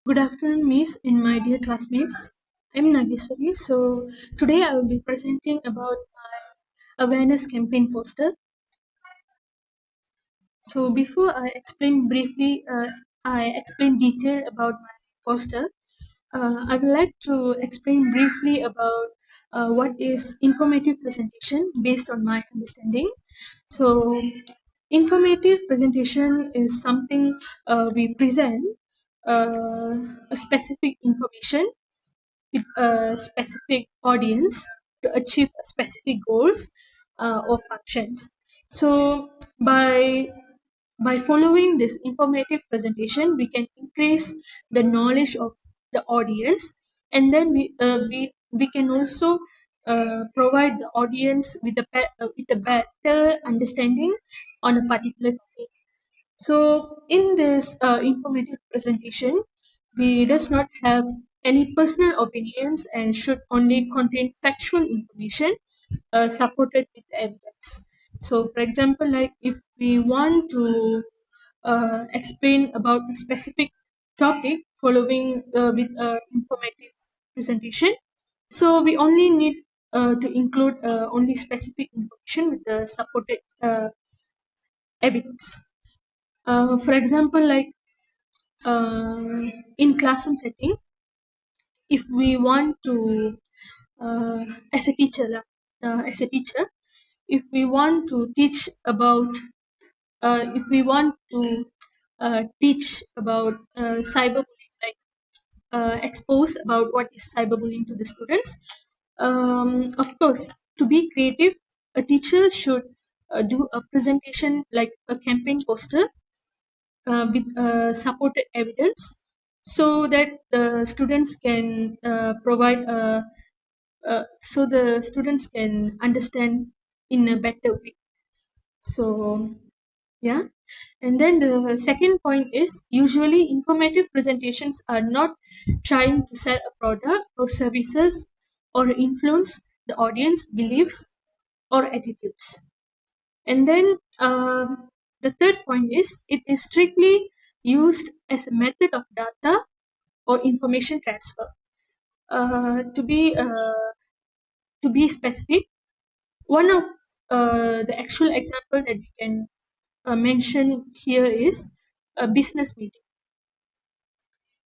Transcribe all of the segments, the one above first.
Good afternoon, Miss and my dear classmates. I'm Nageswari. So today I will be presenting about my awareness campaign poster. So before I explain detail about my poster. I would like to explain briefly about what is informative presentation based on my understanding. So informative presentation is something we present uh, a specific information with a specific audience to achieve specific goals or functions. So by following this informative presentation, we can increase the knowledge of the audience, and then we can also provide the audience with a better understanding on a particular topic. So in this informative presentation, we does not have any personal opinions and should only contain factual information supported with evidence. So, for example, like if we want to explain about a specific topic following with informative presentation, so we only need to include only specific information with the supported evidence. For example, like in classroom setting, if we want to uh, as a teacher as a teacher, if we want to teach about if we want to teach about cyberbullying, like expose about what is cyberbullying to the students. Of course, to be creative, a teacher should do a presentation like a campaign poster with supported evidence, so that the students can provide so the students can understand in a better way. So yeah, and then the second point is usually informative presentations are not trying to sell a product or services or influence the audience beliefs or attitudes. And then the third point is it is strictly used as a method of data or information transfer. To be specific, one of the actual example that we can mention here is a business meeting.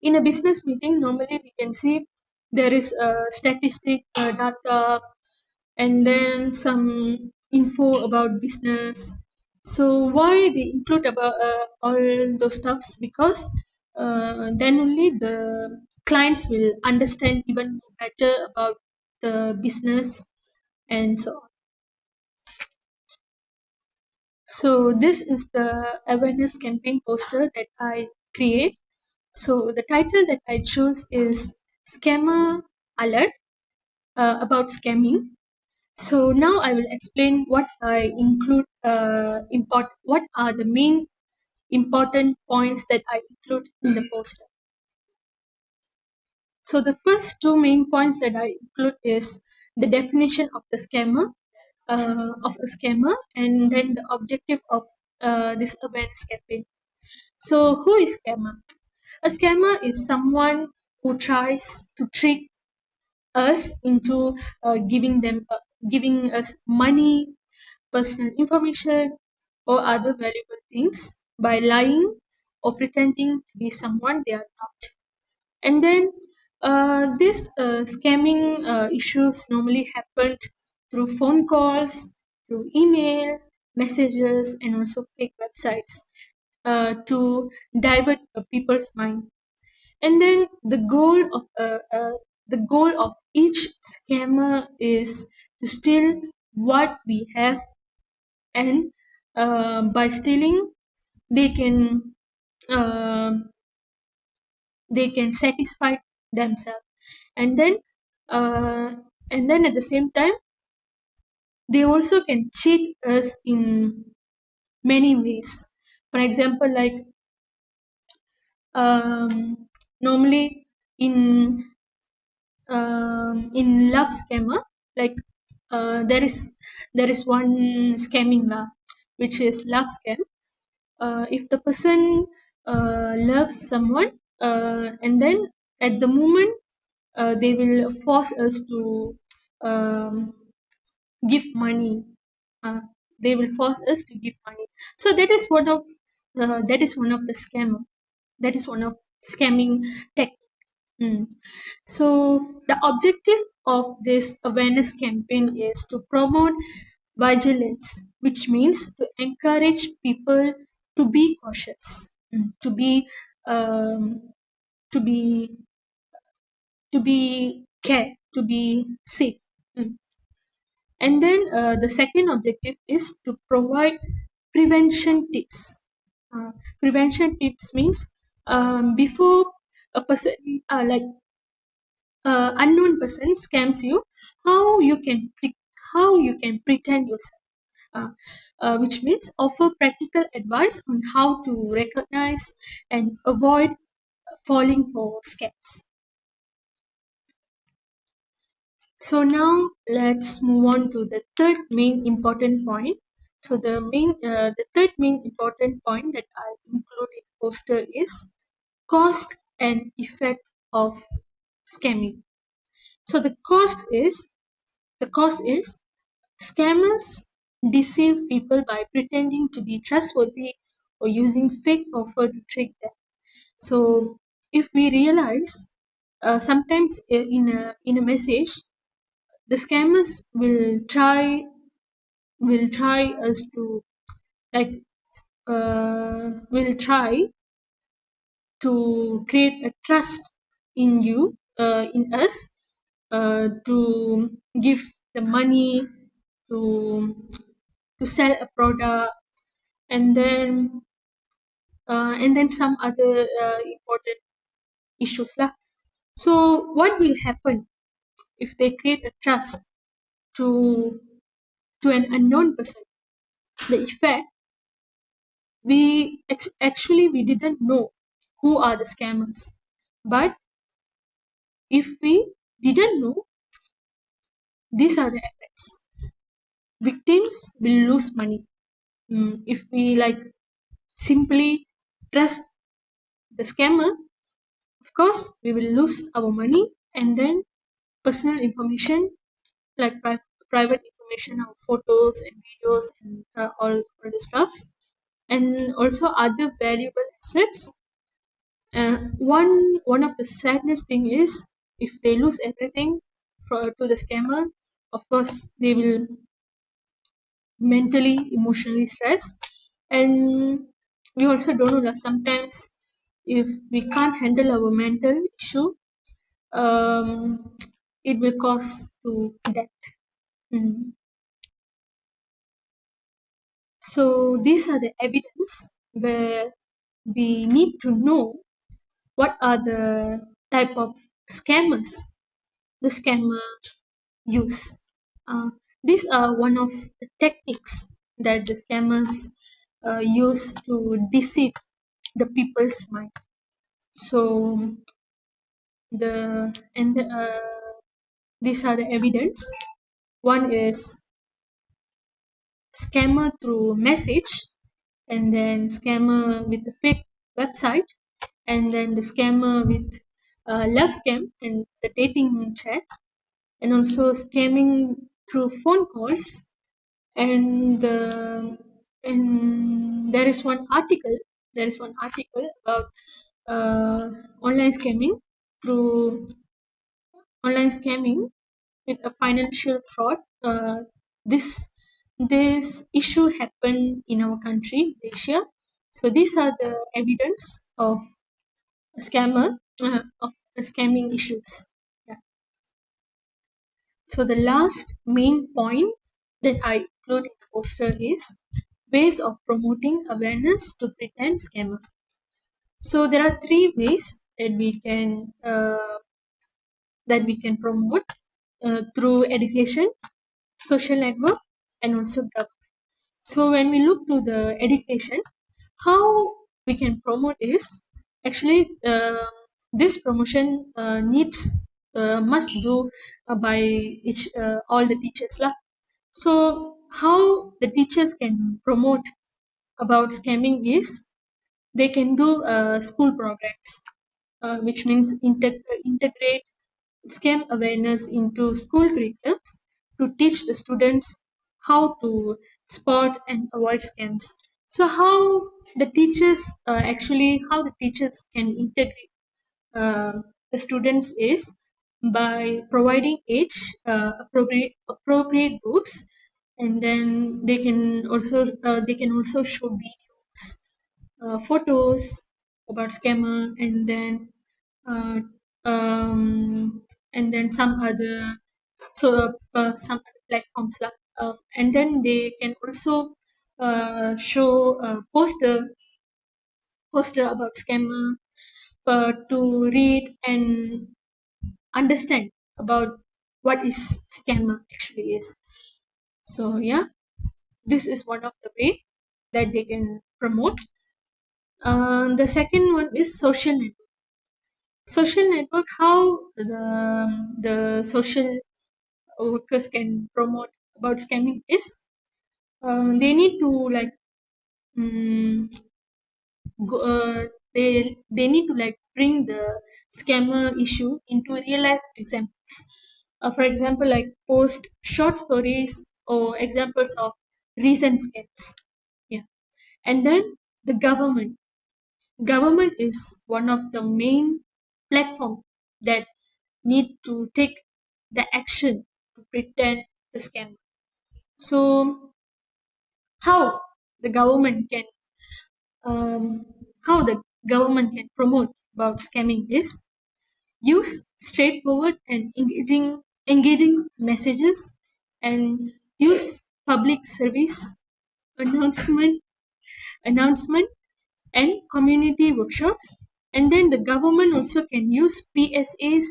In a business meeting, normally we can see there is a statistic data and then some info about business. So why they include about all those stuffs? Because then only the clients will understand even better about the business and so on. So this is the awareness campaign poster that I create. So the title that I choose is Scammer Alert, about scamming. So now I will explain what I include. What are the main important points that I include in the poster. So the first two main points that I include is the definition of a scammer, and then the objective of this awareness campaign. So who is scammer? A scammer is someone who tries to trick us into giving us money, personal information, or other valuable things by lying or pretending to be someone they are not. And then this scamming issues normally happen through phone calls, through email, messages, and also fake websites to divert people's mind. And then the goal of each scammer is to steal what we have, and by stealing, they can uh, they can satisfy themselves, and then uh, at the same time they also can cheat us in many ways. For example, like normally in in love scammer, like there is one scamming law which is love scam. If the person loves someone, and then at the moment they will force us to um, give money. uh, they will force us to give money. So that is one of the scammer. That is one of scamming tech. Mm. So the objective of this awareness campaign is to promote vigilance, which means to encourage people to be cautious, um, to be to be safe. Mm. And then the second objective is to provide prevention tips. Uh, Prevention tips means before a person unknown person scams you, how you can how you can pretend yourself. Uh, which means offer practical advice on how to recognize and avoid falling for scams. So now let's move on to the third main important point. So the third main important point that I include in the poster is cost and effect of scamming. So the cost is scammers deceive people by pretending to be trustworthy or using fake offer to trick them. So if we realize sometimes in a message the scammers will try us to like will try to create a trust in you in us to give the money to sell a product and then some other important issues lah. So what will happen if they create a trust to an unknown person? The effect, actually we didn't know who are the scammers, but if we didn't know, these are the effects. Victims will lose money. If we simply trust the scammer, of course we will lose our money, and then personal information like private information, our photos and videos and all the stuffs, and also other valuable assets. One of the saddest thing is if they lose everything to the scammer, of course they will mentally, emotionally stressed. And we also don't know that sometimes if we can't handle our mental issue, um, it will cause to death. Mm. So these are the evidence where we need to know what are the type of scammers the scammer use. Uh, these are one of the techniques that the scammers use to deceive the people's mind. So these are the evidence. One is scammer through message, and then scammer with the fake website, and then the scammer with love scam and the dating chat, and also scamming through phone calls. And there is one article. There is one article about uh, online scamming through online scamming with a financial fraud. This this issue happened in our country, Malaysia. So these are the evidence of a scammer of scamming issues. Yeah. So the last main point that I include in the poster is ways of promoting awareness to pretend scammer. So there are three ways that we can promote through education, social network, and also government. So when we look to the education, how we can promote is actually this promotion needs must do by each all the teachers lah. So how the teachers can promote about scamming is they can do school programs. which means integrate scam awareness into school curriculums to teach the students how to spot and avoid scams. So how the teachers how the teachers can integrate uh, the students is by providing age appropriate books, and then they can also show videos, photos about scammer, uh, um, and then some other platforms and then they can also show poster about scammer to read and understand about what is scammer actually is. So yeah, this is one of the way that they can promote. The second one is social network. Social network, how the social workers can promote about scamming is they need to like um, go, they need to like bring the scammer issue into real life examples. For example, like post short stories or examples of recent scams. Yeah, and then the government is one of the main platform that need to take the action to pretend the scam. So how the government can um, how the government can promote about scamming is use straightforward and engaging messages, and use public service announcement announcement and community workshops. And then the government also can use PSAs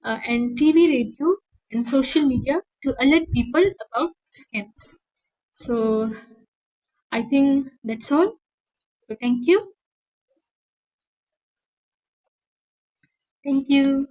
and TV, radio, and social media to alert people about scams. So I think that's all. So thank you. Thank you.